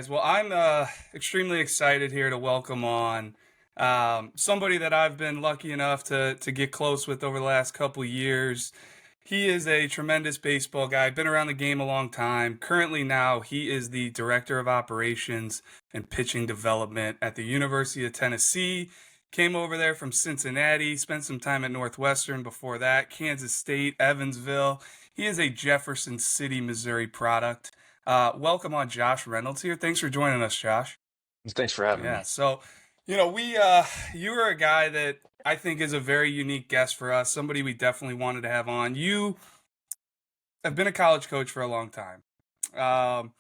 guys. Well, I'm extremely excited here to welcome on somebody that I've been lucky enough to get close with over the last couple years. He is a tremendous baseball guy, been around the game a long time. Currently, now he is the director of operations and pitching development at the University of Tennessee. Came over there from Cincinnati, spent some time at Northwestern before that, Kansas State, Evansville. He is a Jefferson City, Missouri product. Welcome on Josh Reynolds here. Thanks for joining us, Josh. Thanks for having Yeah, me. so we you are a guy that I think is a very unique guest for us, somebody we definitely wanted to have on. You have been a college coach for a long time. Um,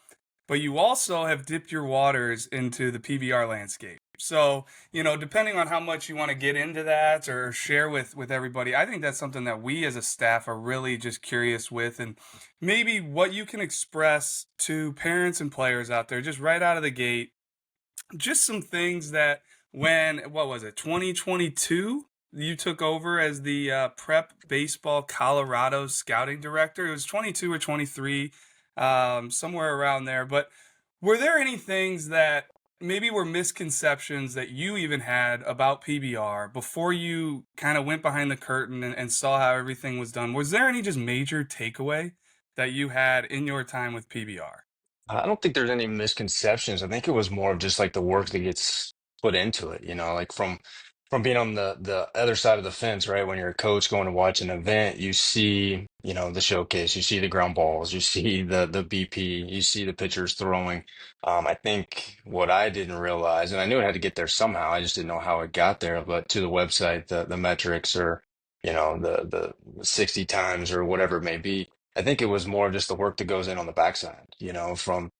but you also have dipped your waters into the PBR landscape. So, depending on how much you want to get into that or share with everybody, I think that's something that we as a staff are really just curious with, and maybe what you can express to parents and players out there just right out of the gate, just some things that when what was it 2022 you took over as the prep baseball Colorado scouting director. It was 22 or 23, somewhere around there. But were there any things that maybe were misconceptions that you even had about PBR before you kind of went behind the curtain and saw how everything was done? Was there any just major takeaway that you had in your time with PBR? I don't think there's any misconceptions. I think it was more of just like the work that gets put into it, like from being on the other side of the fence, right? When you're a coach going to watch an event, you see, the showcase, you see the ground balls, you see the BP, you see the pitchers throwing. I think what I didn't realize, and I knew it had to get there somehow, I just didn't know how it got there, but to the website, the metrics or, the 60 times or whatever it may be. I think it was more of just the work that goes in on the backside, from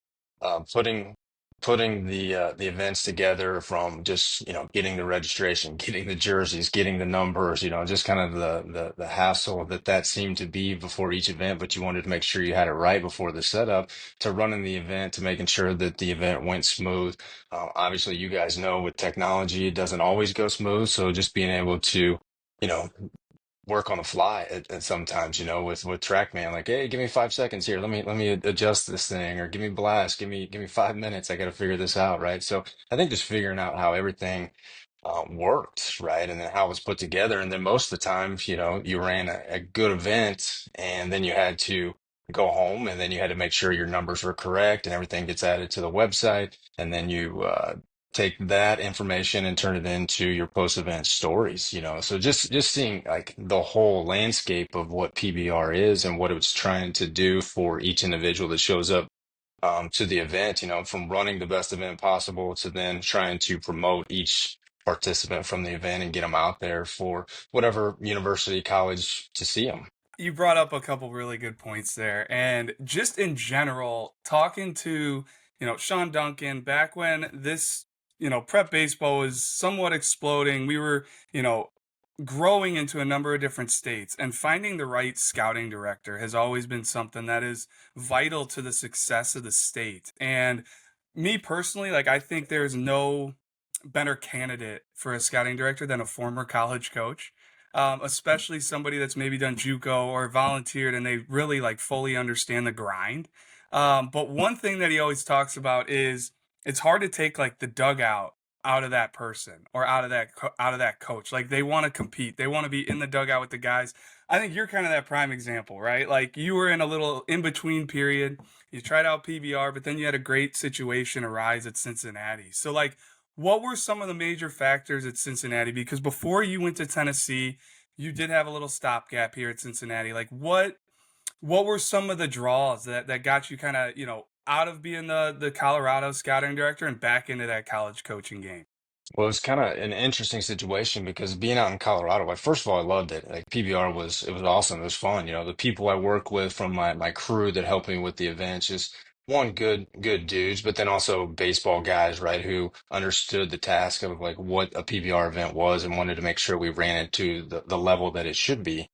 putting the events together, from just getting the registration, getting the jerseys, getting the numbers, just kind of the hassle that seemed to be before each event, but you wanted to make sure you had it right before the setup, to running the event, to making sure that the event went smooth. Obviously, you guys know with technology, it doesn't always go smooth, so just being able to you know work on the fly at sometimes, with TrackMan, like, hey, give me 5 seconds here. Let me adjust this thing, or give me blast, give me 5 minutes. I got to figure this out, right? So I think just figuring out how everything worked, right, and then how it was put together, and then most of the time, you ran a good event, and then you had to go home, and then you had to make sure your numbers were correct, and everything gets added to the website, and then you take that information and turn it into your post-event stories, so just seeing like the whole landscape of what PBR is and what it's trying to do for each individual that shows up to the event, from running the best event possible to then trying to promote each participant from the event and get them out there for whatever university, college to see them. You brought up a couple really good points there. And just in general, talking to, Sean Duncan back when this, prep baseball was somewhat exploding, we were, you know, growing into a number of different states, and finding the right scouting director has always been something that is vital to the success of the state. And me personally, like, I think there's no better candidate for a scouting director than a former college coach, especially somebody that's maybe done JUCO or volunteered and they really like fully understand the grind. But one thing that he always talks about is it's hard to take like the dugout out of that person or out of that coach. Like they want to compete, they want to be in the dugout with the guys. I think you're kind of that prime example, right? Like you were in a little in between period. You tried out PBR, but then you had a great situation arise at Cincinnati. So like what were some of the major factors at Cincinnati? Because before you went to Tennessee, you did have a little stopgap here at Cincinnati. Like what were some of the draws that got you kind of, out of being the Colorado scouting director and back into that college coaching game? Well, it's kind of an interesting situation because being out in Colorado, like first of all, I loved it. Like PBR was awesome. It was fun. The people I work with from my crew that helped me with the events, just one good dudes, but then also baseball guys, right, who understood the task of like what a PBR event was and wanted to make sure we ran it to the level that it should be.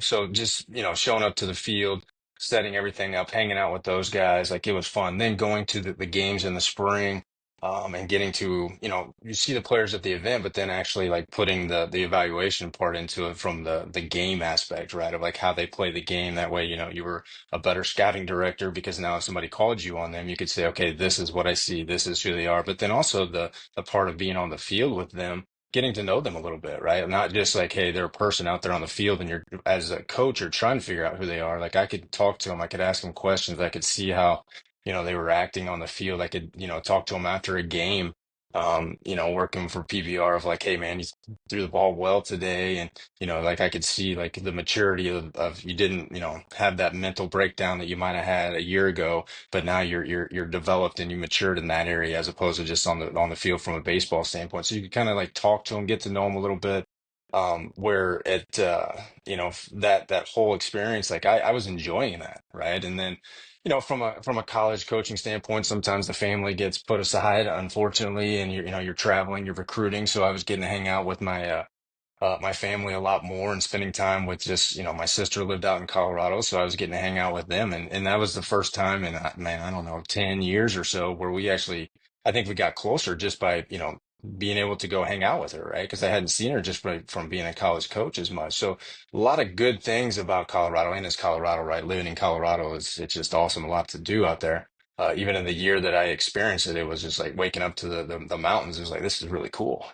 So just, showing up to the field, setting everything up, hanging out with those guys, like it was fun. Then going to the games in the spring. and getting to, you see the players at the event, but then actually like putting the evaluation part into it from the game aspect, right? Of like how they play the game. That way, you were a better scouting director because now if somebody called you on them, you could say, okay, this is what I see, this is who they are. But then also the part of being on the field with them, getting to know them a little bit, right? Not just like, hey, they're a person out there on the field, and you're as a coach, you're trying to figure out who they are. Like I could talk to them, I could ask them questions, I could see how they were acting on the field. I could, talk to them after a game, working for PBR of like, hey man, you threw the ball well today. And, like I could see like the maturity of you didn't, have that mental breakdown that you might have had a year ago, but now you're developed and you matured in that area as opposed to just on the field from a baseball standpoint. So you could kind of like talk to them, get to know them a little bit. Where it that whole experience, like I was enjoying that, right? And then from a college coaching standpoint, sometimes the family gets put aside, unfortunately, and you're traveling, you're recruiting. So I was getting to hang out with my family a lot more and spending time with just, my sister lived out in Colorado, so I was getting to hang out with them. And that was the first time in, man, I don't know, 10 years or so where we actually, I think we got closer just by, being able to go hang out with her, right? Because I hadn't seen her just from being a college coach as much. So a lot of good things about Colorado, and it's Colorado, right? Living in Colorado it's just awesome, a lot to do out there. Even in the year that I experienced it, it was just like waking up to the mountains. It was like, this is really cool.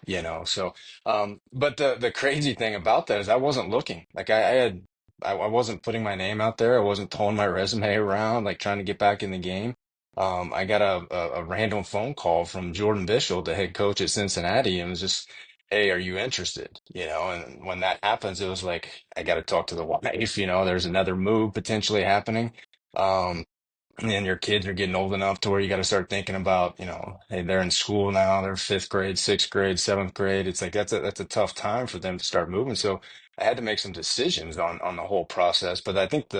So but the crazy thing about that is I wasn't looking. Like I wasn't putting my name out there. I wasn't throwing my resume around, like trying to get back in the game. I got a random phone call from Jordan Bishel, the head coach at Cincinnati, and was just, hey, are you interested? And when that happens, it was like I got to talk to the wife. There's another move potentially happening. Um, and your kids are getting old enough to where you got to start thinking about, hey, they're in school now, they're fifth grade, sixth grade, seventh grade. It's like that's a tough time for them to start moving. So I had to make some decisions on the whole process. But I think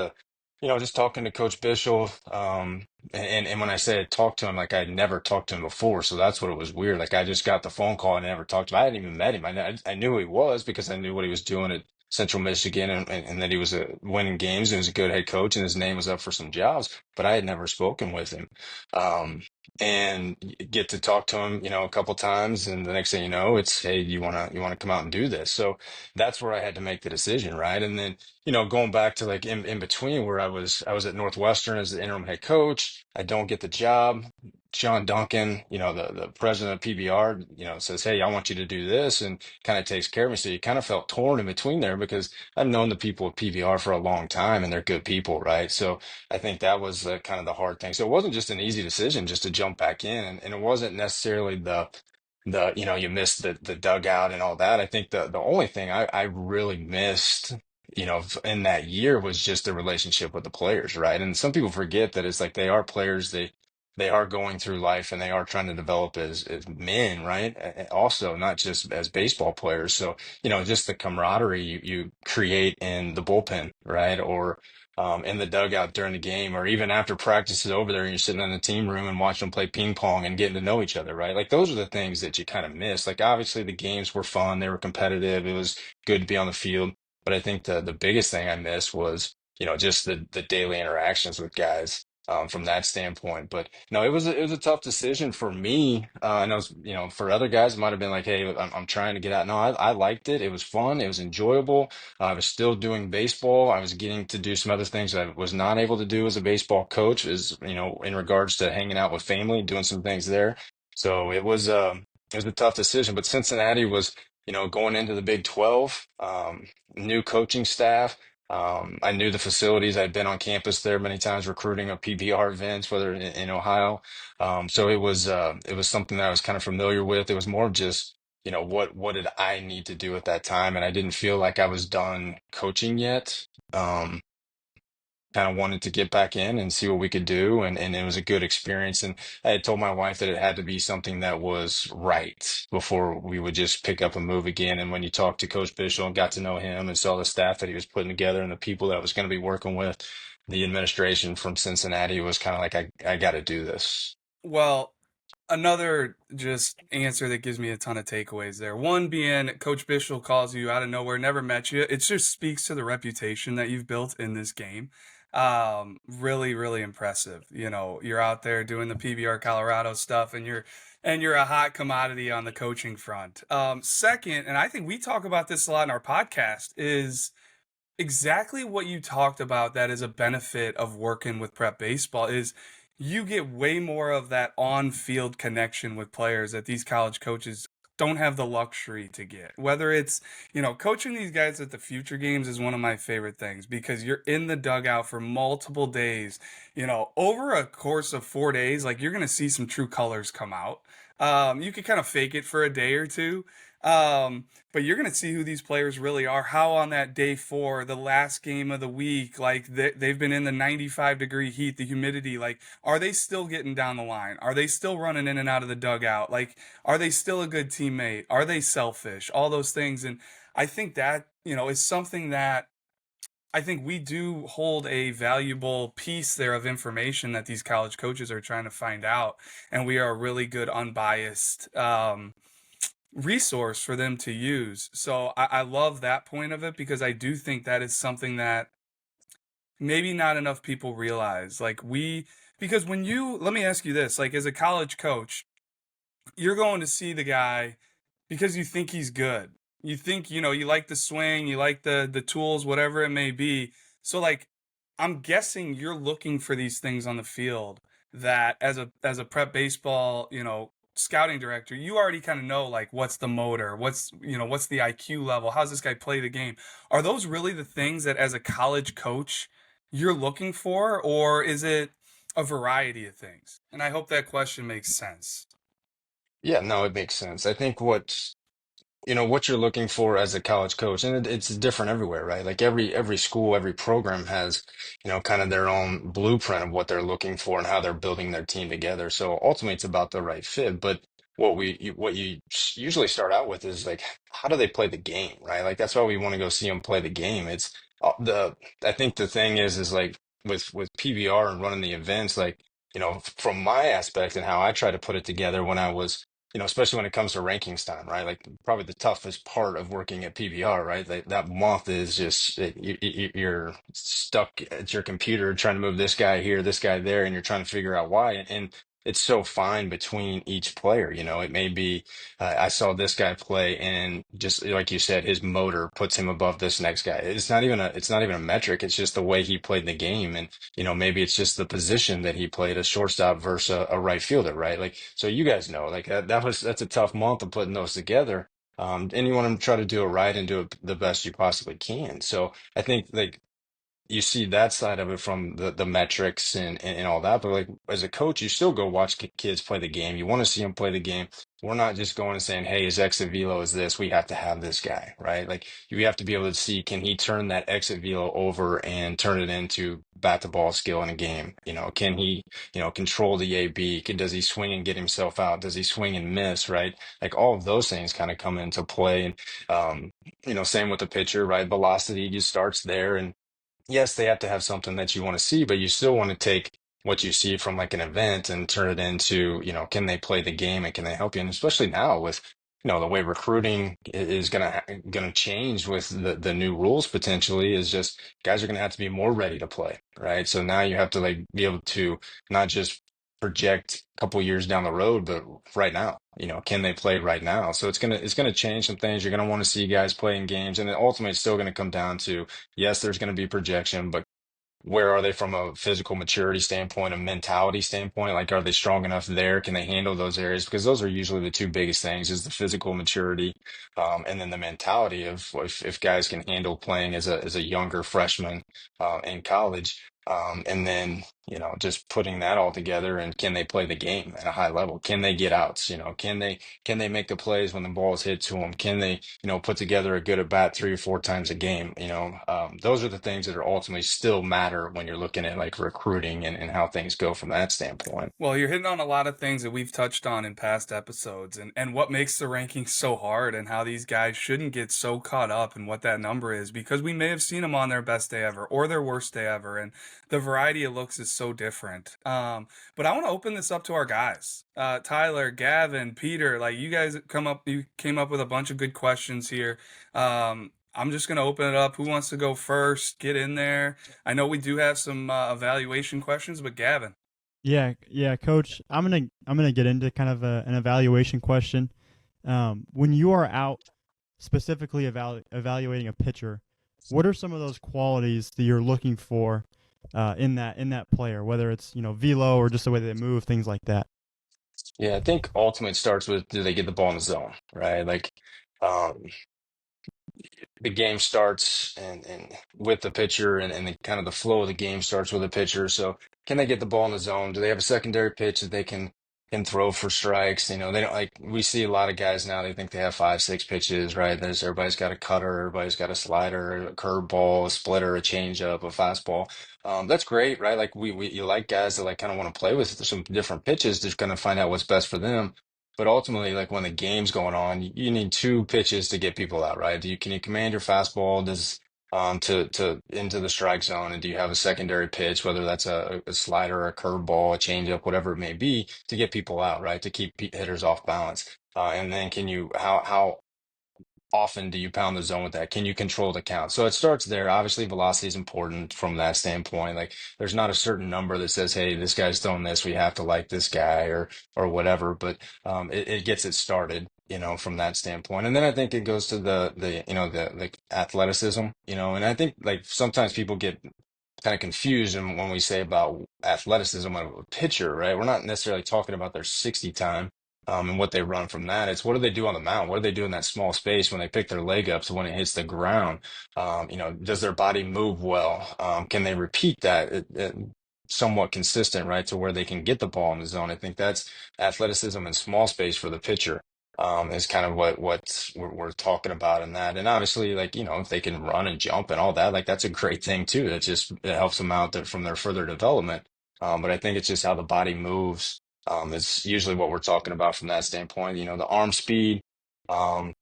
just talking to Coach Bishop, and when I said talk to him, like I'd never talked to him before, so that's what it was weird. Like I just got the phone call and never talked to him. I hadn't even met him. I knew who he was because I knew what he was doing at Central Michigan, and that he was winning games and was a good head coach, and his name was up for some jobs, but I had never spoken with him. And get to talk to him, a couple times, and the next thing you know, it's, hey, you wanna come out and do this? So that's where I had to make the decision, right? And then, going back to like in between where I was at Northwestern as the interim head coach, I don't get the job. Sean Duncan, the president of PBR, says, hey, I want you to do this, and kind of takes care of me. So you kind of felt torn in between there because I've known the people at PBR for a long time and they're good people, right? So I think that was kind of the hard thing. So it wasn't just an easy decision just to jump back in, and it wasn't necessarily the you missed the dugout and all that. I think the only thing I really missed, in that year was just the relationship with the players, right? And some people forget that it's like they are players, they are going through life and they are trying to develop as men, right? Also, not just as baseball players. So, just the camaraderie you create in the bullpen, right? Or in the dugout during the game, or even after practice is over there and you're sitting in the team room and watching them play ping pong and getting to know each other, right? Like those are the things that you kind of miss. Like obviously the games were fun, they were competitive, it was good to be on the field. But I think the biggest thing I missed was, just the daily interactions with guys. From that standpoint, but no, it was a tough decision for me. And I was, for other guys, it might have been like, hey, I'm trying to get out. No, I liked it. It was fun. It was enjoyable. I was still doing baseball. I was getting to do some other things I was not able to do as a baseball coach, is, in regards to hanging out with family, doing some things there. So it was a tough decision. But Cincinnati was, going into the Big 12, new coaching staff. I knew the facilities. I'd been on campus there many times recruiting at PBR events, whether in Ohio. So it was something that I was kind of familiar with. It was more of just, what did I need to do at that time? And I didn't feel like I was done coaching yet. Kind of wanted to get back in and see what we could do, and it was a good experience. And I had told my wife that it had to be something that was right before we would just pick up and move again. And when you talked to Coach Bishop and got to know him and saw the staff that he was putting together and the people that I was going to be working with, the administration from Cincinnati was kind of like, I got to do this. Well, another just answer that gives me a ton of takeaways there. One being Coach Bishop calls you out of nowhere, never met you. It just speaks to the reputation that you've built in this game. Really, really impressive. You know, you're out there doing the PBR Colorado stuff, and you're a hot commodity on the coaching front. Second, and I think we talk about this a lot in our podcast, is exactly what you talked about that is a benefit of working with prep baseball is you get way more of that on-field connection with players that these college coaches don't have the luxury to get. Whether it's, coaching these guys at the future games is one of my favorite things because you're in the dugout for multiple days. Over a course of 4 days, like you're going to see some true colors come out. You can kind of fake it for a day or two. But you're going to see who these players really are. How on that day four, the last game of the week, like they've been in the 95-degree heat, the humidity, like, are they still getting down the line? Are they still running in and out of the dugout? Like, are they still a good teammate? Are they selfish? All those things. And I think that, is something that I think we do hold a valuable piece there of information that these college coaches are trying to find out. And we are a really good, unbiased, resource for them to use. So I love that point of it because I do think that is something that maybe not enough people realize. Because let me ask you this, like as a college coach, you're going to see the guy because you think he's good. You think, you like the swing, you like the tools, whatever it may be. So like I'm guessing you're looking for these things on the field that as a prep baseball, scouting director, you already kind of know like what's the motor, what's the IQ level, how's this guy play the game? Are those really the things that as a college coach you're looking for, or is it a variety of things? And I hope that question makes sense. Yeah, no, it makes sense. I think what you're looking for as a college coach, and it's different everywhere, right? Like every school, every program has, kind of their own blueprint of what they're looking for and how they're building their team together. So ultimately, it's about the right fit. But what you usually start out with is like, how do they play the game, right? Like that's why we want to go see them play the game. It's the I think the thing is like with PBR and running the events, like from my aspect and how I try to put it together when I was especially when it comes to rankings time, right? Like probably the toughest part of working at PBR, right? That month is just you're stuck at your computer trying to move this guy here, this guy there, and you're trying to figure out why. And it's so fine between each player. It may be I saw this guy play, and just like you said, his motor puts him above this next guy. It's not even a metric. It's just the way he played the game, and maybe it's just the position that he played, a shortstop versus a right fielder, right? Like, so you guys know, like that's a tough month of putting those together. And you want to try to do it right and do it the best you possibly can. So I think like you see that side of it from the metrics and all that. But like as a coach, you still go watch kids play the game. You want to see them play the game. We're not just going and saying, hey, his exit velo is this. We have to have this guy, right? Like you have to be able to see, can he turn that exit velo over and turn it into bat to ball skill in a game? Can he, control the AB? Does he swing and get himself out? Does he swing and miss, right? Like all of those things kind of come into play. And, same with the pitcher, right? Velocity just starts there. And yes, they have to have something that you want to see, but you still want to take what you see from like an event and turn it into, can they play the game and can they help you? And especially now with, the way recruiting is gonna change with the new rules potentially is just guys are gonna have to be more ready to play, right? So now you have to like be able to not just project a couple years down the road, but right now, can they play right now? So it's gonna change some things. You're gonna want to see guys playing games, and then ultimately it's still gonna come down to yes, there's going to be projection, but where are they from a physical maturity standpoint, a mentality standpoint? Like, are they strong enough there? Can they handle those areas? Because those are usually the two biggest things is the physical maturity, and then the mentality of if guys can handle playing as a younger freshman in college. And then, just putting that all together and can they play the game at a high level? Can they get outs? Can they make the plays when the ball is hit to them? Can they, put together a good at bat 3 or 4 times a game? Those are the things that are ultimately still matter when you're looking at like recruiting and how things go from that standpoint. Well, you're hitting on a lot of things that we've touched on in past episodes and what makes the rankings so hard and how these guys shouldn't get so caught up in what that number is because we may have seen them on their best day ever or their worst day ever. And the variety of looks is so different. But I want to open this up to our guys. Tyler, Gavin, Peter, like you came up with a bunch of good questions here. I'm just going to open it up. Who wants to go first? Get in there. I know we do have some evaluation questions, but Gavin. Yeah, yeah, Coach. I'm gonna get into kind of an evaluation question. When you are out specifically evaluating a pitcher, what are some of those qualities that you're looking for in that player? Whether it's velo or just the way they move, things like that. Yeah, I think ultimately it starts with, do they get the ball in the zone, right? Like, um, the game starts and with the pitcher, and the kind of the flow of the game starts with the pitcher. So can they get the ball in the zone? Do they have a secondary pitch that they can throw for strikes? They don't, like, we see a lot of guys now, they think they have five, six pitches, right? Everybody's got a cutter, everybody's got a slider, a curveball, a splitter, a changeup, a fastball. That's great, right? Like we you like guys that like kind of want to play with some different pitches. They're going to find out what's best for them. But ultimately, like when the game's going on, you need two pitches to get people out, right? Can you command your fastball to into the strike zone, and do you have a secondary pitch, whether that's a slider, a curveball, a changeup, whatever it may be, to get people out, right? To keep hitters off balance. And then can you how often do you pound the zone with that? Can you control the count? So it starts there. Obviously, velocity is important from that standpoint. Like there's not a certain number that says, hey, this guy's throwing this, we have to like this guy or whatever. But it gets it started, from that standpoint. And then I think it goes to the athleticism, and I think like sometimes people get kind of confused when we say about athleticism of a pitcher, right? We're not necessarily talking about their 60 time, and what they run from that. It's what do they do on the mound? What do they do in that small space when they pick their leg up? So when it hits the ground, does their body move well? Can they repeat that somewhat consistent, right, to where they can get the ball in the zone? I think that's athleticism in small space for the pitcher. Is kind of what we're talking about in that. And obviously, like, if they can run and jump and all that, like that's a great thing too. It helps them out from their further development. But I think it's just how the body moves, is usually what we're talking about from that standpoint. The arm speed. Um,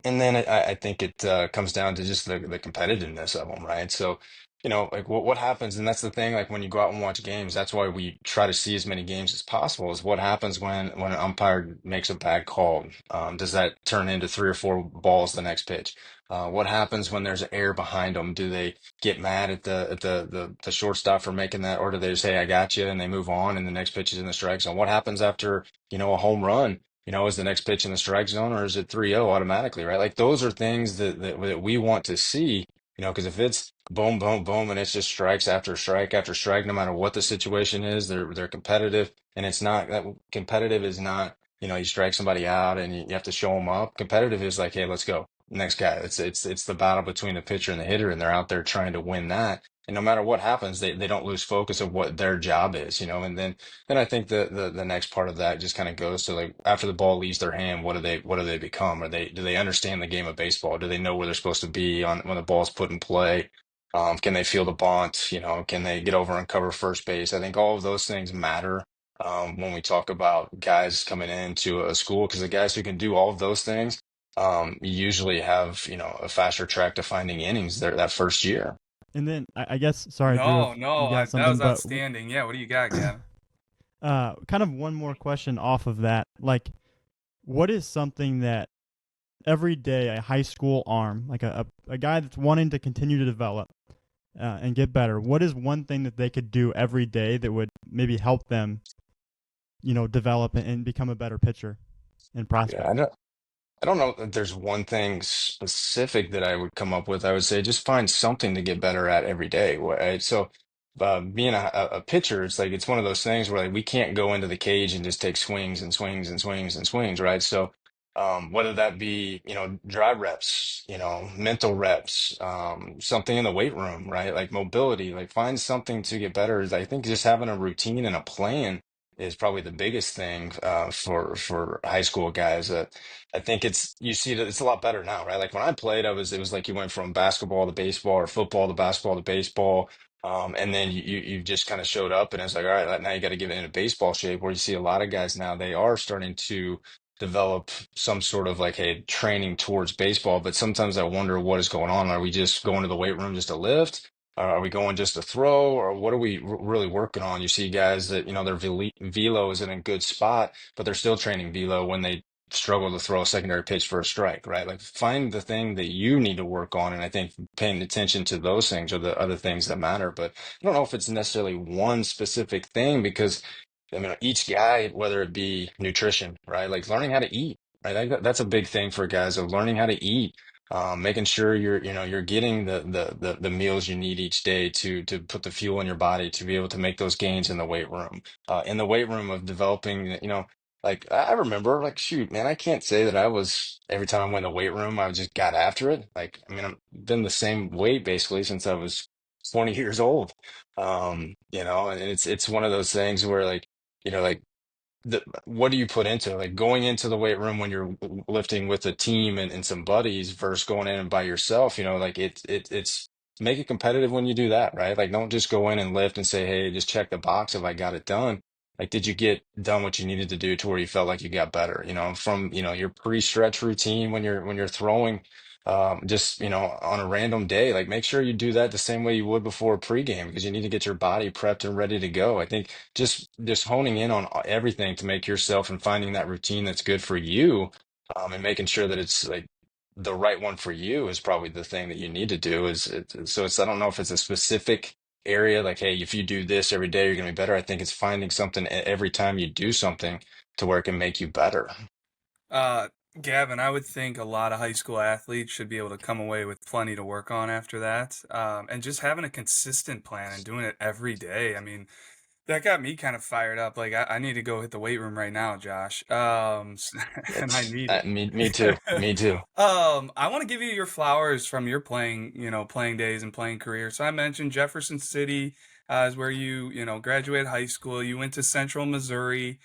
and then I think it comes down to just the competitiveness of them, right? So, like what happens, and that's the thing, like when you go out and watch games, that's why we try to see as many games as possible, is what happens when an umpire makes a bad call. Does that turn into three or four balls the next pitch? What happens when there's an error behind them? Do they get mad at the shortstop for making that, or do they say, I got you, and they move on, and the next pitch is in the strike zone? What happens after, a home run? Is the next pitch in the strike zone, or is it 3-0 automatically, right? Like those are things that we want to see, because if it's boom, boom, boom, and it's just strikes after strike after strike, no matter what the situation is, they're competitive, and it's not that competitive is not, you strike somebody out and you have to show them up. Competitive is like, hey, let's go. Next guy. It's the battle between the pitcher and the hitter, and they're out there trying to win that. And no matter what happens, they don't lose focus of what their job is, and then I think the next part of that just kind of goes to, like, after the ball leaves their hand, what do they become? Do they understand the game of baseball? Do they know where they're supposed to be on when the ball's put in play? Can they feel the bunt? Can they get over and cover first base? I think all of those things matter, when we talk about guys coming into a school, because the guys who can do all of those things, usually have, a faster track to finding innings there that first year. And then I guess, sorry, Drew, No, if you no, got that something, was but outstanding. Yeah, what do you got, Gavin? kind of one more question off of that. Like, what is something that every day a high school arm, like a guy that's wanting to continue to develop and get better, what is one thing that they could do every day that would maybe help them, develop and become a better pitcher and Yeah, prospect? I don't know that there's one thing specific that I would come up with. I would say just find something to get better at every day. Right? So, being a pitcher, it's like it's one of those things where like we can't go into the cage and just take swings and swings and swings and swings, right? So, whether that be dry reps, mental reps, something in the weight room, right? Like mobility, like find something to get better. I think just having a routine and a plan is probably the biggest thing, for high school guys. I think you see that it's a lot better now, right? Like when I played, it was like you went from basketball to baseball or football to basketball to baseball. And then you just kind of showed up and it's like, all right, now you got to get into baseball shape. Where you see a lot of guys now, they are starting to develop some sort of like a training towards baseball. But sometimes I wonder what is going on. Are we just going to the weight room just to lift? Are we going just to throw, or what are we really working on? You see guys that, their velo is in a good spot, but they're still training velo when they struggle to throw a secondary pitch for a strike, right? Like find the thing that you need to work on. And I think paying attention to those things are the other things that matter. But I don't know if it's necessarily one specific thing because I mean, each guy, whether it be nutrition, right? Like learning how to eat, right? That's a big thing for guys of learning how to eat, making sure you're getting the meals you need each day to put the fuel in your body to be able to make those gains in the weight room. In the weight room of developing, like I remember, like shoot, man, I can't say that I was every time I went in the weight room, I just got after it. Like, I mean, I've been the same weight basically since I was 20 years old. And it's one of those things where like what do you put into it? Like going into the weight room when you're lifting with a team and some buddies versus going in and by yourself, like it's make it competitive when you do that, right? Like don't just go in and lift and say, hey, just check the box if I got it done. Like, did you get done what you needed to do to where you felt like you got better? From your pre-stretch routine when you're throwing just on a random day, like make sure you do that the same way you would before pregame because you need to get your body prepped and ready to go. I think just honing in on everything to make yourself and finding that routine that's good for you, and making sure that it's like the right one for you is probably the thing that you need to do. So it's I don't know if it's a specific area like, hey, if you do this every day, you're gonna be better. I think it's finding something every time you do something to where it can make you better. Uh, Gavin, I would think a lot of high school athletes should be able to come away with plenty to work on after that. And just having a consistent plan and doing it every day. I mean, that got me kind of fired up. Like I need to go hit the weight room right now, Josh. And I It's need it. me too. Me too. I want to give you your flowers from your playing days and playing career. So I mentioned Jefferson City is where you graduated high school. You went to Central Missouri.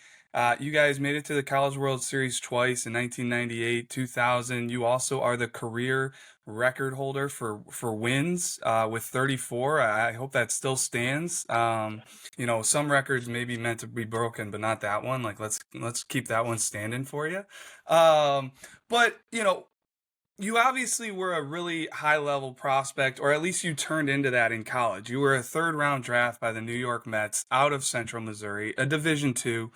You guys made it to the College World Series twice in 1998, 2000. You also are the career record holder for wins with 34. I hope that still stands. Some records may be meant to be broken, but not that one. Like let's keep that one standing for you. But you obviously were a really high level prospect, or at least you turned into that in college. You were a third round draft by the New York Mets out of Central Missouri, a Division two.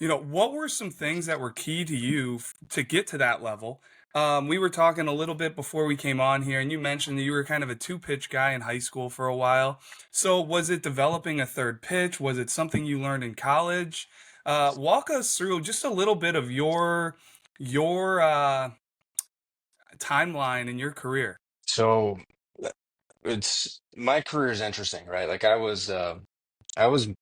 What were some things that were key to you to get to that level? We were talking a little bit before we came on here, and you mentioned that you were kind of a two pitch guy in high school for a while. So, was it developing a third pitch? Was it something you learned in college? Walk us through just a little bit of your timeline in your career. So it's my career is interesting, right? Like I was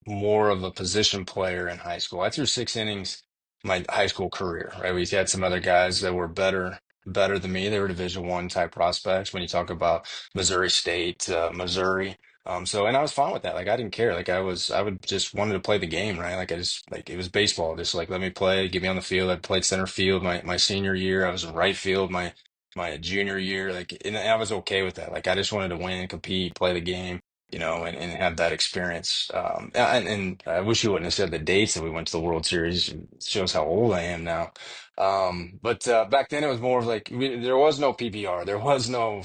more of a position player in high school. I threw 6 innings my high school career, right? We had some other guys that were better than me. They were Division I type prospects when you talk about Missouri State, Missouri. And I was fine with that. Like I didn't care. Like I would just wanted to play the game, right? Like I just like it was baseball. Just like let me play, get me on the field. I played center field my senior year. I was in right field my junior year. Like and I was okay with that. Like I just wanted to win, compete, play the game and have that experience. And I wish you wouldn't have said the dates that we went to the World Series. It shows how old I am now. But back then it was more of like there was no PPR, there was no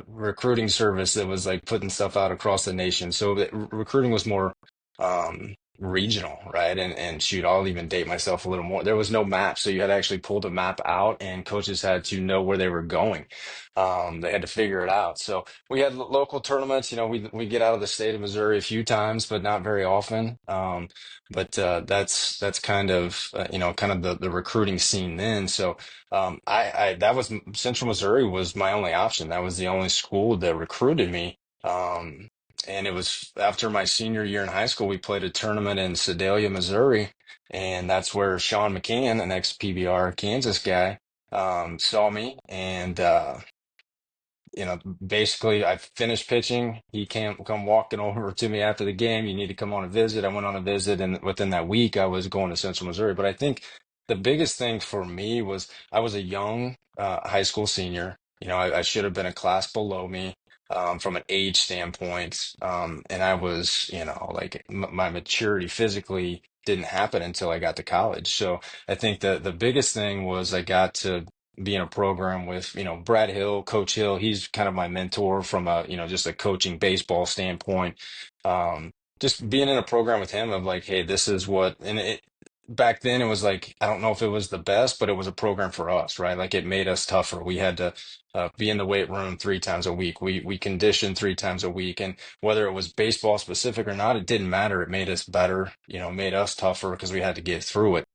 recruiting service that was like putting stuff out across the nation. So recruiting was more regional, right? And shoot, I'll even date myself a little more. There was no map, so you had to actually pull the map out, and coaches had to know where they were going. They had to figure it out. So we had local tournaments. We get out of the state of Missouri a few times, but not very often. But that's kind of kind of the recruiting scene then. So I that was Central Missouri was my only option. That was the only school that recruited me. And it was after my senior year in high school, we played a tournament in Sedalia, Missouri, and that's where Sean McCann, an ex-PBR Kansas guy, saw me and basically I finished pitching. He came come walking over to me after the game. You need to come on a visit. I went on a visit, and within that week, I was going to Central Missouri. But I think the biggest thing for me was I was a young high school senior. I should have been a class below me from an age standpoint, and I was, like my maturity physically didn't happen until I got to college. So I think the biggest thing was I got to be in a program with, Brad Hill, Coach Hill. He's kind of my mentor from a, just a coaching baseball standpoint. Just being in a program with him of like, hey, this is what, and back then it was like, I don't know if it was the best, but it was a program for us, right? Like it made us tougher. We had to be in the weight room 3 times a week. We conditioned 3 times a week, and whether it was baseball specific or not, it didn't matter. It made us better, made us tougher because we had to get through it.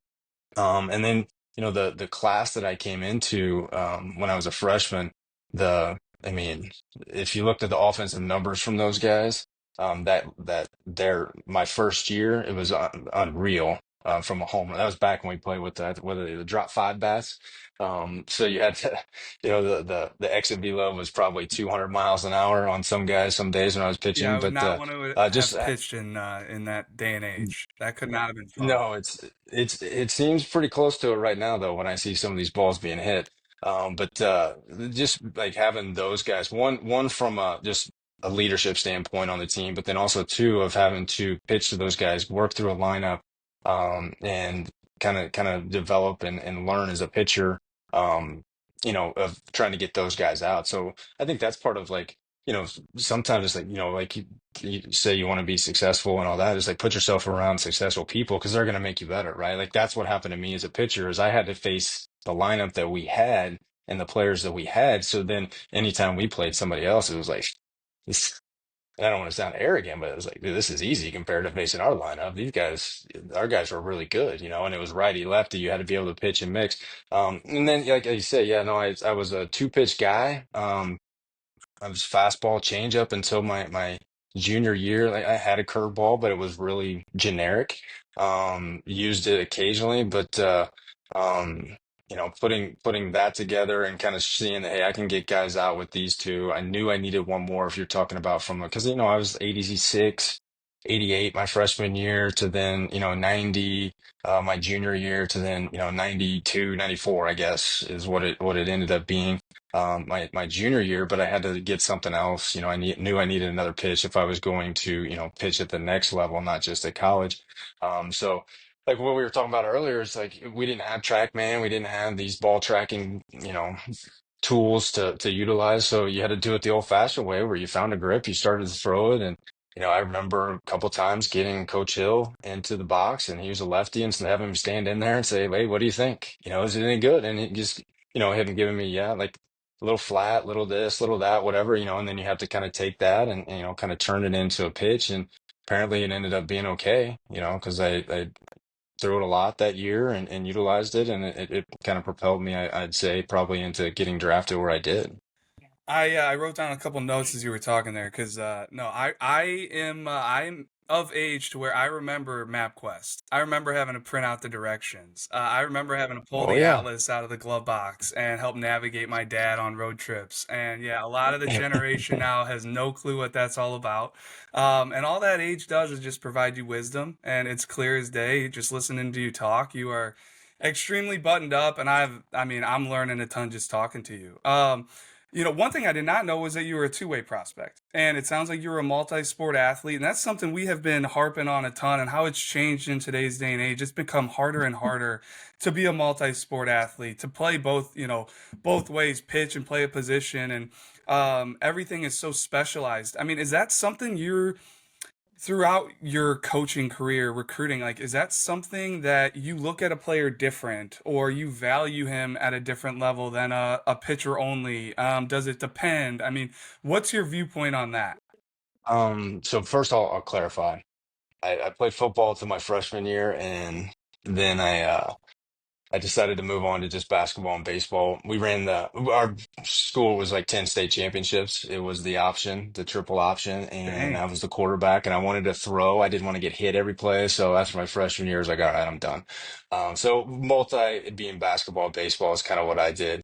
And then, the class that I came into when I was a freshman, I mean, if you looked at the offensive numbers from those guys, that my first year, it was unreal from a home run. That was back when we played with whether they drop five bats. So you had to, the exit velo was probably 200 miles an hour on some guys, some days when I was Yeah, pitching, I would but not want to just have pitched in that day and age. That could not have been fun. no, it seems pretty close to it right now though when I see some of these balls being hit. But just like having those guys, one from just a leadership standpoint on the team, but then also two of having to pitch to those guys, work through a lineup, and kind of develop and learn as a pitcher, of trying to get those guys out. So I think that's part of like, sometimes it's like, like you say you want to be successful and all that is like put yourself around successful people because they're going to make you better, right? Like that's what happened to me as a pitcher is I had to face the lineup that we had and the players that we had. So then anytime we played somebody else, it was like this. And I don't want to sound arrogant, but it was like, dude, this is easy compared to facing our lineup. These guys, our guys were really good, and it was righty lefty. You had to be able to pitch and mix. And then, like you say, yeah, no, I was a two pitch guy. I was fastball changeup until my junior year. Like I had a curveball, but it was really generic. Used it occasionally, but um, putting that together and kind of seeing that hey, I can get guys out with these two. I knew I needed one more if you're talking about from because I was 86, 88 my freshman year to then 90 my junior year to then 92, 94 I guess is what it ended up being my junior year, but I had to get something else. Knew I needed another pitch if I was going to, pitch at the next level, not just at college. So like what we were talking about earlier, it's like we didn't have TrackMan, we didn't have these ball tracking, tools to utilize. So you had to do it the old-fashioned way, where you found a grip, you started to throw it, and I remember a couple times getting Coach Hill into the box, and he was a lefty, and so having him stand in there and say, "Hey, what do you think? Is it any good?" And he just him giving me, yeah, like a little flat, little this, little that, whatever, and then you have to kind of take that and kind of turn it into a pitch. And apparently it ended up being okay, because I threw it a lot that year and utilized it, and it kind of propelled me, I'd say, probably into getting drafted where I did. I wrote down a couple notes as you were talking there because no, I'm of age to where I remember MapQuest. I remember having to print out the directions. I remember having to pull Oh the yeah. atlas out of the glove box and help navigate my dad on road trips. And yeah, a lot of the generation now has no clue what that's all about. And all that age does is just provide you wisdom, and it's clear as day. Just listening to you talk, you are extremely buttoned up, and I'm learning a ton just talking to you. One thing I did not know was that you were a two-way prospect. And it sounds like you were a multi-sport athlete. And that's something we have been harping on a ton and how it's changed in today's day and age. It's become harder and harder to be a multi-sport athlete, to play both ways, pitch and play a position. And everything is so specialized. I mean, is that something you're throughout your coaching career, recruiting, like, is that something that you look at a player different or you value him at a different level than a pitcher only? Does it depend? I mean, what's your viewpoint on that? So first I'll clarify. I played football to my freshman year, and then I decided to move on to just basketball and baseball. Our school was like 10 state championships. It was the option, the triple option, and Dang. I was the quarterback and I wanted to throw. I didn't want to get hit every play. So after my freshman year, I was like, all right, I'm done. So multi being basketball, baseball is kind of what I did.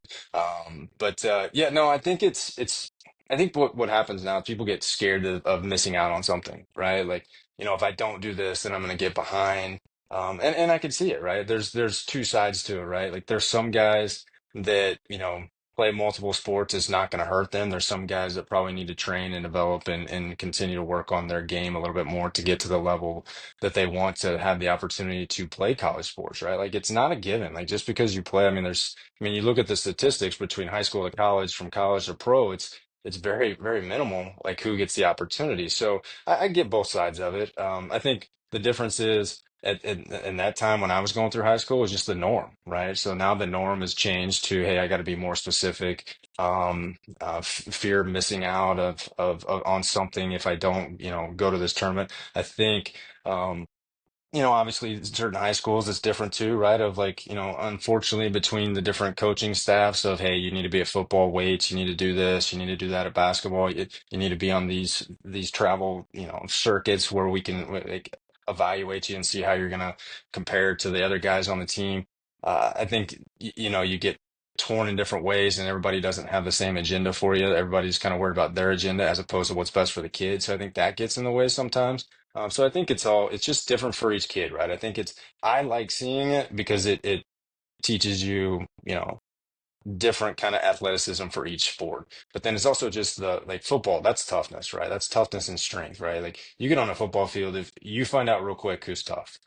But yeah, no, I think I think what happens now is people get scared of missing out on something, right? Like, if I don't do this, then I'm going to get behind. And I can see it, right? There's two sides to it, right? Like there's some guys that, play multiple sports is not going to hurt them. There's some guys that probably need to train and develop and continue to work on their game a little bit more to get to the level that they want to have the opportunity to play college sports, right? Like it's not a given. Like just because you play, you look at the statistics between high school to college, from college to pro, it's very, very minimal, like who gets the opportunity. So I get both sides of it. I think the difference is in that time when I was going through high school was just the norm, right? So now the norm has changed to, hey, I got to be more specific. Fear of missing out of on something if I don't, go to this tournament. I think. Obviously certain high schools it's different too, right? Of like, unfortunately between the different coaching staffs of, hey, you need to be at football weights, you need to do this, you need to do that at basketball, you need to be on these travel, circuits where we can like evaluate you and see how you're gonna compare to the other guys on the team. I think you get torn in different ways and everybody doesn't have the same agenda for you. Everybody's kind of worried about their agenda as opposed to what's best for the kids. So I think that gets in the way sometimes. So I think it's just different for each kid, right? I like seeing it because it teaches you, different kind of athleticism for each sport. But then it's also just the like football, that's toughness, right? That's toughness and strength, right? Like you get on a football field, if you find out real quick who's tough.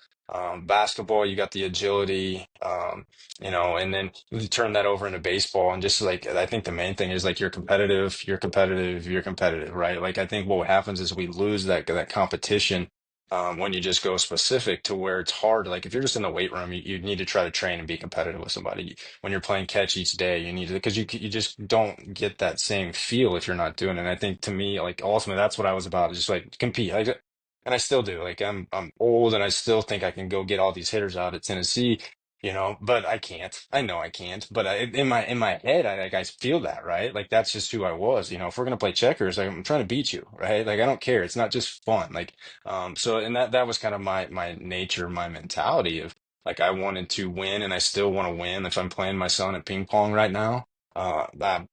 Basketball, you got the agility, and then you turn that over into baseball and just like I think the main thing is like you're competitive, you're competitive, you're competitive, right? Like I think what happens is we lose that competition when you just go specific to where it's hard. Like if you're just in the weight room, you need to try to train and be competitive with somebody when you're playing catch each day, you need to because you just don't get that same feel if you're not doing it. And I think to me, like ultimately, that's what I was about, just like compete. And I still do. Like I'm old, and I still think I can go get all these hitters out at Tennessee, but I can't. I know I can't. But in my head, I feel that, right? Like that's just who I was. If we're gonna play checkers, like, I'm trying to beat you, right? Like I don't care. It's not just fun. Like so, and that was kind of my nature, my mentality of. Like I wanted to win and I still want to win. If I'm playing my son at ping pong right now, I'm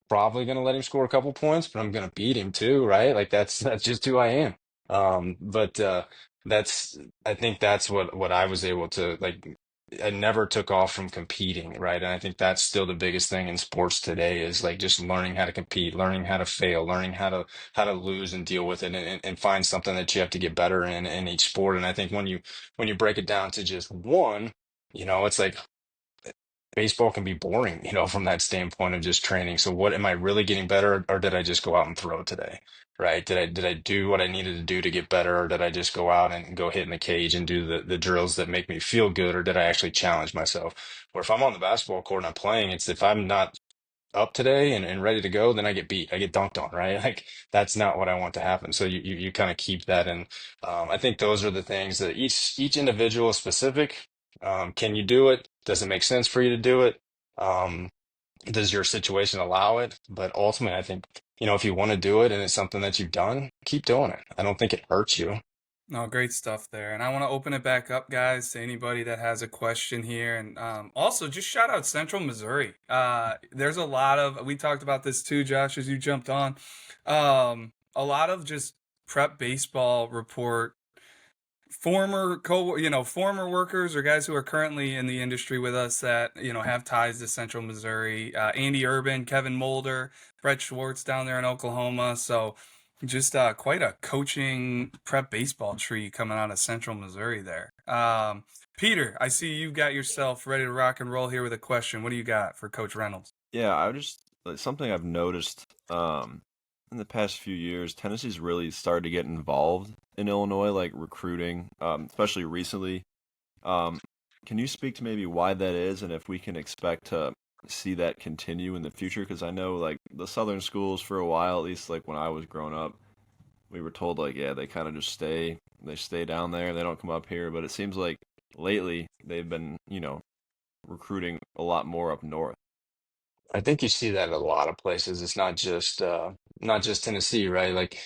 probably gonna let him score a couple points, but I'm gonna beat him too, right? Like that's just who I am. But that's I think that's what I was able to like. I never took off from competing, right? And I think that's still the biggest thing in sports today is like just learning how to compete, learning how to fail, learning how to lose and deal with it, and find something that you have to get better in each sport. And I think when you break it down to just one, it's like baseball can be boring, from that standpoint of just training. So what am I really getting better, or did I just go out and throw today? Right? Did I do what I needed to do to get better, or did I just go out and go hit in the cage and do the drills that make me feel good, or did I actually challenge myself? Or if I'm on the basketball court and I'm playing, it's if I'm not up today and ready to go, then I get beat. I get dunked on, right? Like that's not what I want to happen. So you kind of keep that, and I think those are the things that each individual is specific. Can you do it? Does it make sense for you to do it? Um, does your situation allow it? But ultimately, I think, if you want to do it and it's something that you've done, keep doing it. I don't think it hurts you. No, great stuff there. And I want to open it back up, guys, to anybody that has a question here. And also, just shout out Central Missouri. There's a lot of, we talked about this too, Josh, as you jumped on. A lot of just prep baseball report former workers or guys who are currently in the industry with us that have ties to Central Missouri. Andy Urban, Kevin Mulder, Brett Schwartz down there in Oklahoma. So just quite a coaching prep baseball tree coming out of Central Missouri there. Peter, I see you got yourself ready to rock and roll here with a question. What do you got for Coach Reynolds? Yeah, I just like something I've noticed in the past few years, Tennessee's really started to get involved in Illinois, like recruiting, especially recently. Um, can you speak to maybe why that is and if we can expect to see that continue in the future? Because I know like the Southern schools for a while, at least like when I was growing up, we were told like, yeah, they kind of just they stay down there, they don't come up here. But it seems like lately they've been, recruiting a lot more up north. I think you see that in a lot of places. It's not just Tennessee, right? Like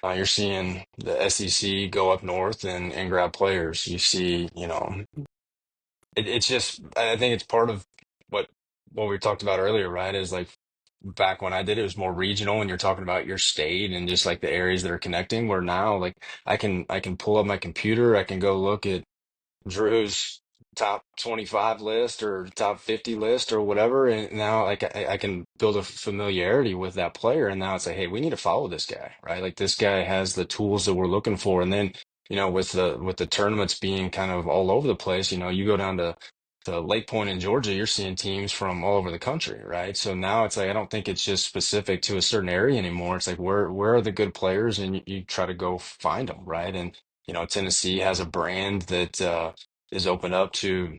you're seeing the SEC go up north and grab players. You see, it's just I think it's part of what what we talked about earlier, right? Is like back when I did it, was more regional and you're talking about your state and just like the areas that are connecting. Where now, like I can pull up my computer, I can go look at Drew's top 25 list or top 50 list or whatever. And now like I can build a familiarity with that player. And now it's like, hey, we need to follow this guy, right? Like this guy has the tools that we're looking for. And then, with the tournaments being kind of all over the place, you go down to Lake Point in Georgia, you're seeing teams from all over the country, right? So now it's like I don't think it's just specific to a certain area anymore. It's like where are the good players and you try to go find them, right? Tennessee has a brand that is open up to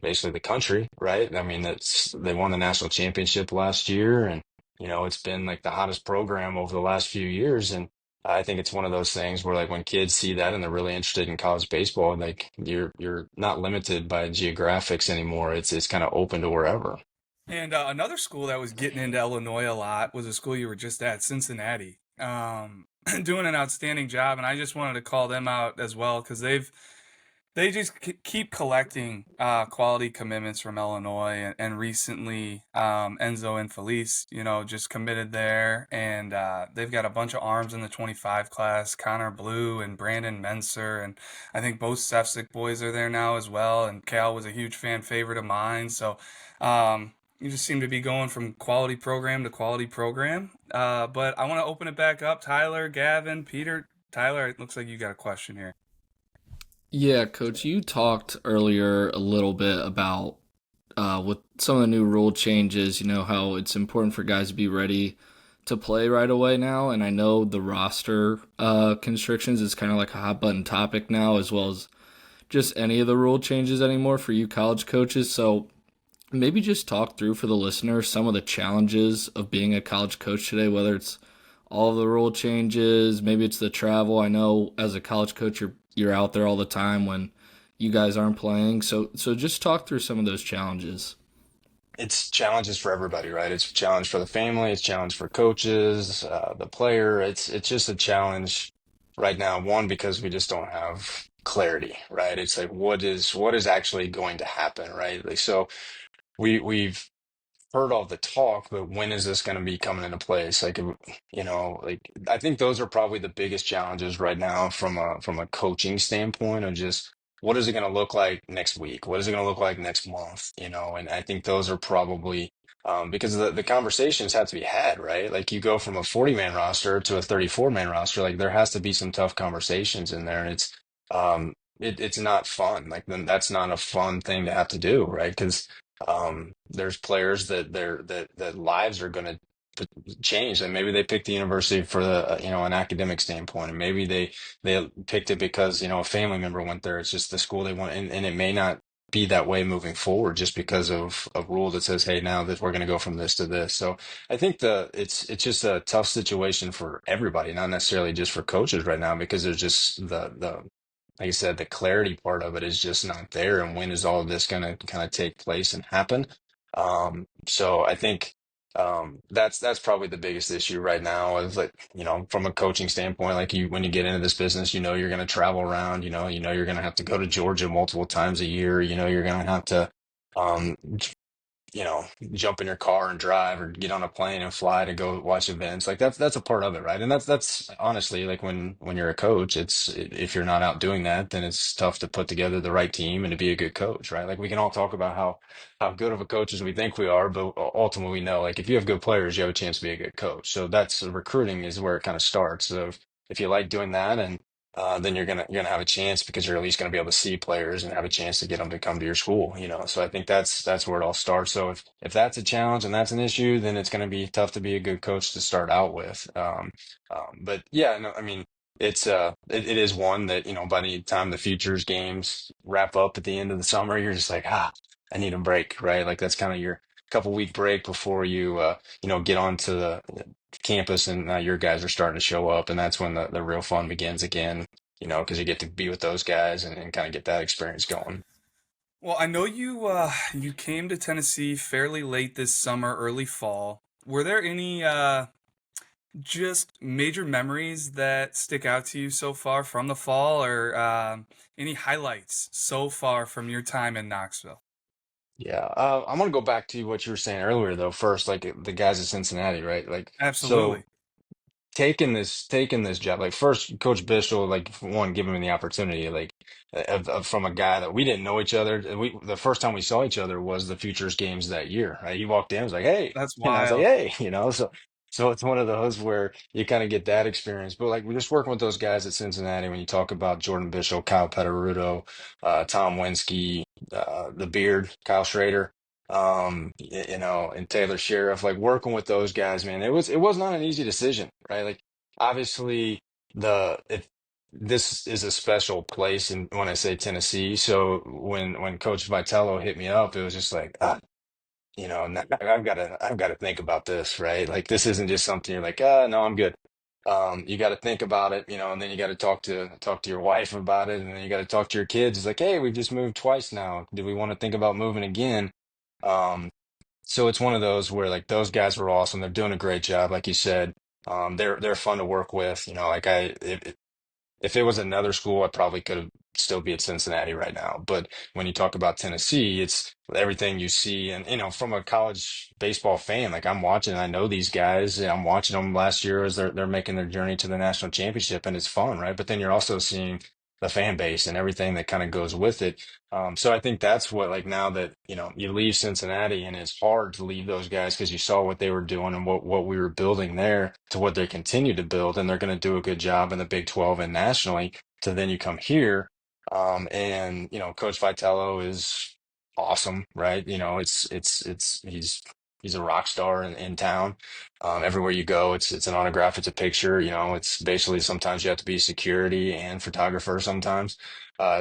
basically the country, right? I mean, they won the national championship last year, and it's been like the hottest program over the last few years. And I think it's one of those things where like when kids see that and they're really interested in college baseball, like you're not limited by geographics anymore. It's kind of open to wherever. And another school that was getting into Illinois a lot was a school you were just at, Cincinnati, doing an outstanding job. And I just wanted to call them out as well because they just keep collecting quality commitments from Illinois, and recently Enzo and Felice, just committed there, and they've got a bunch of arms in the 25 class. Connor Blue and Brandon Menser, and I think both Sefcik boys are there now as well. And Cal was a huge fan favorite of mine, so you just seem to be going from quality program to quality program. But I want to open it back up. Tyler, Gavin, Peter. Tyler, it looks like you got a question here. Yeah, Coach, you talked earlier a little bit about with some of the new rule changes, how it's important for guys to be ready to play right away now. And I know the roster constrictions is kind of like a hot button topic now, as well as just any of the rule changes anymore for you college coaches. So maybe just talk through for the listener some of the challenges of being a college coach today, whether it's all of the rule changes, maybe it's the travel. I know as a college coach you're out there all the time when you guys aren't playing. So just talk through some of those challenges. It's challenges for everybody, right? It's a challenge for the family, it's a challenge for coaches, the player. It's just a challenge right now. One, because we just don't have clarity, right? It's like what is actually going to happen, right? Like so we've heard all the talk, but when is this going to be coming into place? Like I think those are probably the biggest challenges right now from a coaching standpoint of just what is it going to look like next week? What is it going to look like next month? And I think those are probably because the conversations have to be had, right? Like you go from a 40-man roster to a 34-man roster, like there has to be some tough conversations in there, and it's not fun. Like then that's not a fun thing to have to do, right? Because there's players that lives are going to change, and maybe they picked the university for an academic standpoint, and maybe they picked it because a family member went there. It's just the school they want, and it may not be that way moving forward just because of a rule that says, hey, now that we're going to go from this to this. So I think it's just a tough situation for everybody, not necessarily just for coaches right now, because there's just the like I said, the clarity part of it is just not there. And when is all of this going to kind of take place and happen? So I think that's probably the biggest issue right now is like, from a coaching standpoint, like when you get into this business, you're going to travel around, you're going to have to go to Georgia multiple times a year, you're going to have to um, jump in your car and drive or get on a plane and fly to go watch events. Like that's a part of it, right? And that's honestly like when you're a coach, if you're not out doing that, then it's tough to put together the right team and to be a good coach, right? Like we can all talk about how good of a coach as we think we are, but ultimately we know like if you have good players, you have a chance to be a good coach. So that's recruiting is where it kind of starts. So if you like doing that and then you're gonna have a chance because you're at least gonna be able to see players and have a chance to get them to come to your school. So I think that's where it all starts. So if that's a challenge and that's an issue, then it's gonna be tough to be a good coach to start out with. But yeah, no, I mean it is one that by the time the futures games wrap up at the end of the summer, you're just like I need a break, right? Like that's kind of your couple week break before you get onto the campus and now your guys are starting to show up, and that's when the real fun begins again, because you get to be with those guys and kind of get that experience going. Well, I know you came to Tennessee fairly late this summer, early fall. Were there any just major memories that stick out to you so far from the fall, or any highlights so far from your time in Knoxville? Yeah, I'm gonna go back to what you were saying earlier though. First, like the guys at Cincinnati, right? Like so. Absolutely. Taking this job, like first Coach Bishop, like for one, giving him the opportunity, like from a guy that we didn't know each other. The first time we saw each other was the Futures games that year, right? He walked in, was like, "Hey," That's and I was like, wild. "Hey," so it's one of those where you kind of get that experience. But like we're just working with those guys at Cincinnati. When you talk about Jordan Bishop, Kyle Peteruto, Tom Winsky, the Beard, Kyle Schrader, and Taylor Sheriff, like working with those guys, man, it was not an easy decision, right? Like obviously the if this is a special place, and when I say Tennessee, so when Coach Vitello hit me up, it was just like, I've got to think about this, right? Like this isn't just something you're like, no, I'm good. You got to think about it, and then you got to talk to your wife about it, and then you got to talk to your kids. It's like, hey, we've just moved twice now. Do we want to think about moving again? Um, so it's one of those where like those guys were awesome. They're doing a great job, like you said. They're fun to work with. Like if it was another school, I probably could have still be at Cincinnati right now. But when you talk about Tennessee, it's everything you see. And, from a college baseball fan, like I'm watching, I know these guys, and I'm watching them last year as they're making their journey to the national championship, and it's fun, right? But then you're also seeing the fan base and everything that kind of goes with it. So I think that's what, like, now that, you leave Cincinnati, and it's hard to leave those guys because you saw what they were doing and what we were building there to what they continue to build, and they're going to do a good job in the Big 12 and nationally. So then you come here, and Coach Vitello is awesome, right? He's a rock star in town. Everywhere you go, it's an autograph, it's a picture. It's basically sometimes you have to be security and photographer sometimes,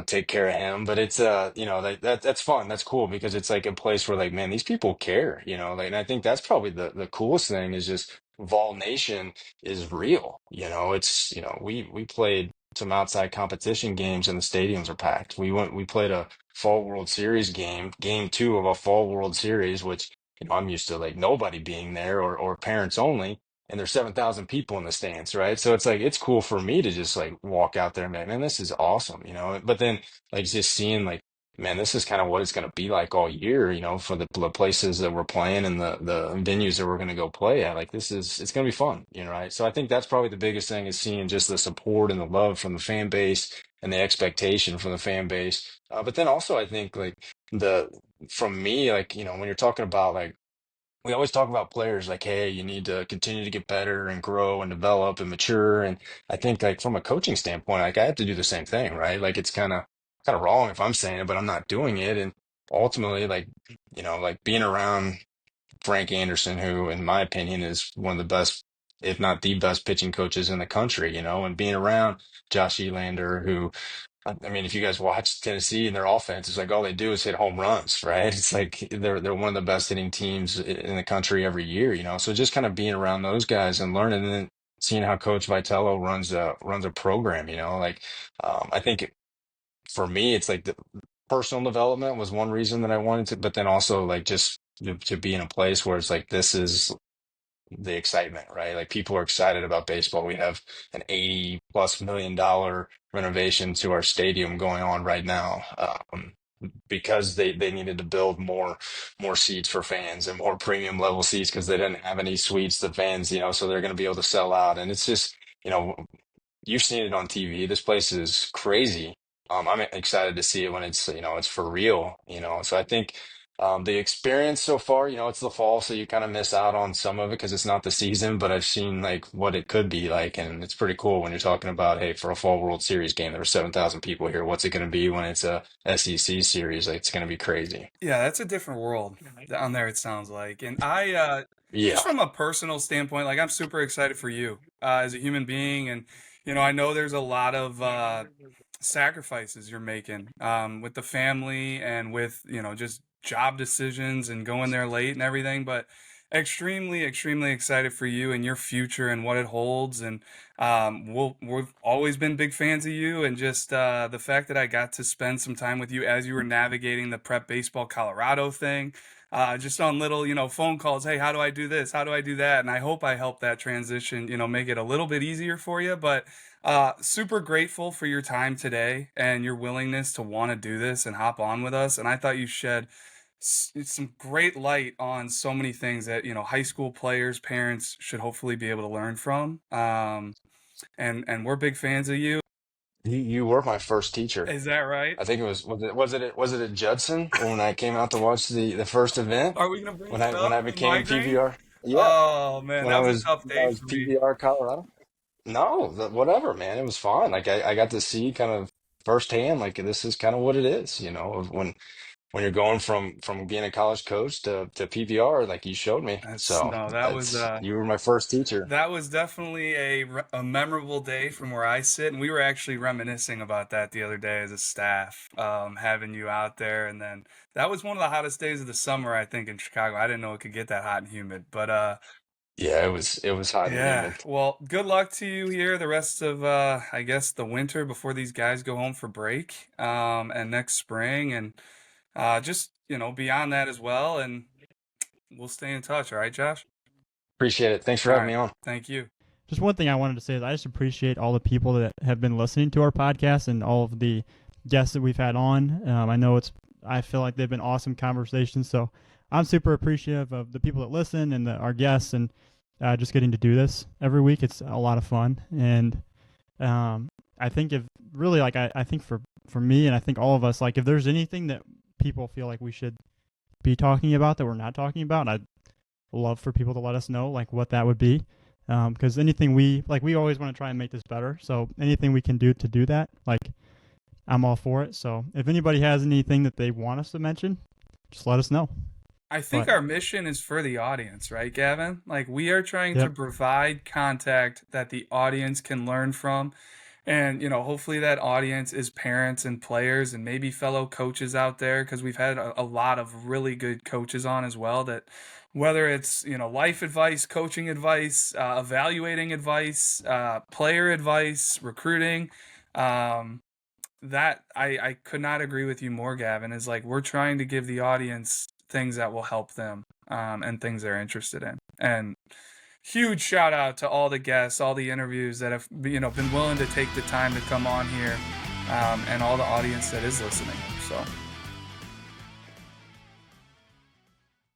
take care of him. But it's that's fun. That's cool because it's like a place where like, man, these people care. Like, and I think that's probably the coolest thing is just Vol Nation is real. It's we played some outside competition games and the stadiums are packed. We played a fall World Series game two of a fall World Series, which I'm used to like nobody being there or parents only, and there's 7,000 people in the stands, right? So it's like it's cool for me to just like walk out there and be like, man, this is awesome. But then like just seeing like, man, this is kind of what it's going to be like all year, for the places that we're playing and the venues that we're going to go play at. Like it's going to be fun, right? So I think that's probably the biggest thing is seeing just the support and the love from the fan base and the expectation from the fan base. But then also I think like the from me, like, when you're talking about like we always talk about players like, hey, you need to continue to get better and grow and develop and mature. And I think like from a coaching standpoint, like I have to do the same thing, right? Like it's kind of wrong if I'm saying it, but I'm not doing it. And ultimately, like, like being around Frank Anderson, who in my opinion is one of the best, if not the best pitching coaches in the country, and being around Josh Elander, who I mean, if you guys watch Tennessee and their offense, it's like all they do is hit home runs, right? It's like they're one of the best hitting teams in the country every year. So just kind of being around those guys and learning, and then seeing how Coach Vitello runs a program, like I think for me, it's like the personal development was one reason that I wanted to, but then also like just to be in a place where it's like this is the excitement, right? Like people are excited about baseball. We have an $80+ million renovation to our stadium going on right now, because they needed to build more seats for fans and more premium level seats because they didn't have any suites to fans, so they're going to be able to sell out. And it's just, you know, you've seen it on TV. This place is crazy. I'm excited to see it when it's for real. So I think the experience so far, it's the fall, so you kind of miss out on some of it because it's not the season. But I've seen like what it could be like, and it's pretty cool when you're talking about, hey, for a fall World Series game, there were 7,000 people here. What's it going to be when it's a SEC series? Like it's going to be crazy. Yeah, that's a different world down there, it sounds like. And just Yeah. from a personal standpoint, like I'm super excited for you as a human being. And, I know there's a lot of sacrifices you're making with the family and with, just job decisions and going there late and everything. But extremely, extremely excited for you and your future and what it holds. And we've always been big fans of you, and just the fact that I got to spend some time with you as you were navigating the Prep Baseball Colorado thing, just on little, phone calls. Hey, how do I do this? How do I do that? And I hope I helped that transition, make it a little bit easier for you. But super grateful for your time today and your willingness to want to do this and hop on with us. And I thought you shed some great light on so many things that, high school players, parents should hopefully be able to learn from. And we're big fans of you. You were my first teacher. Is that right? I think was it at Judson when I came out to watch the first event Are we gonna bring when it I up? The became migraine? PBR. Yeah, Oh man, when that I was a was tough when I day was for me. PBR Colorado. No, whatever, man. It was fine. Like I got to see kind of firsthand, like this is kind of what it is, of when when you're going from being a college coach to PBR, like you showed me. That's So no, that's you were my first teacher. that was definitely a memorable day from where I sit, and we were actually reminiscing about that the other day as a staff, having you out there, and then that was one of the hottest days of the summer, I think, in Chicago. I didn't know it could get that hot and humid, but Yeah, it was hot and yeah. humid. Well, good luck to you here the rest of I guess the winter before these guys go home for break, and next spring, and just beyond that as well, and we'll stay in touch. All right, Josh. Appreciate it. Thanks for All having right. me on. Thank you. Just one thing I wanted to say is I just appreciate all the people that have been listening to our podcast and all of the guests that we've had on. I feel like they've been awesome conversations. So I'm super appreciative of the people that listen and our guests, and just getting to do this every week. It's a lot of fun. And I think if really, like, I think for me, and I think all of us, like, if there's anything that people feel like we should be talking about that we're not talking about, I'd love for people to let us know, like, what that would be. Because anything we always want to try and make this better. So anything we can do to do that, like, I'm all for it. So if anybody has anything that they want us to mention, just let us know. I think But our mission is for the audience, right, Gavin? Like, we are trying to yep, provide contact that the audience can learn from. And, hopefully that audience is parents and players and maybe fellow coaches out there, because we've had a lot of really good coaches on as well, that whether it's, life advice, coaching advice, evaluating advice, player advice, recruiting, that I could not agree with you more, Gavin, is like we're trying to give the audience things that will help them, and things they're interested in. And huge shout out to all the guests, all the interviews that have been willing to take the time to come on here, and all the audience that is listening. So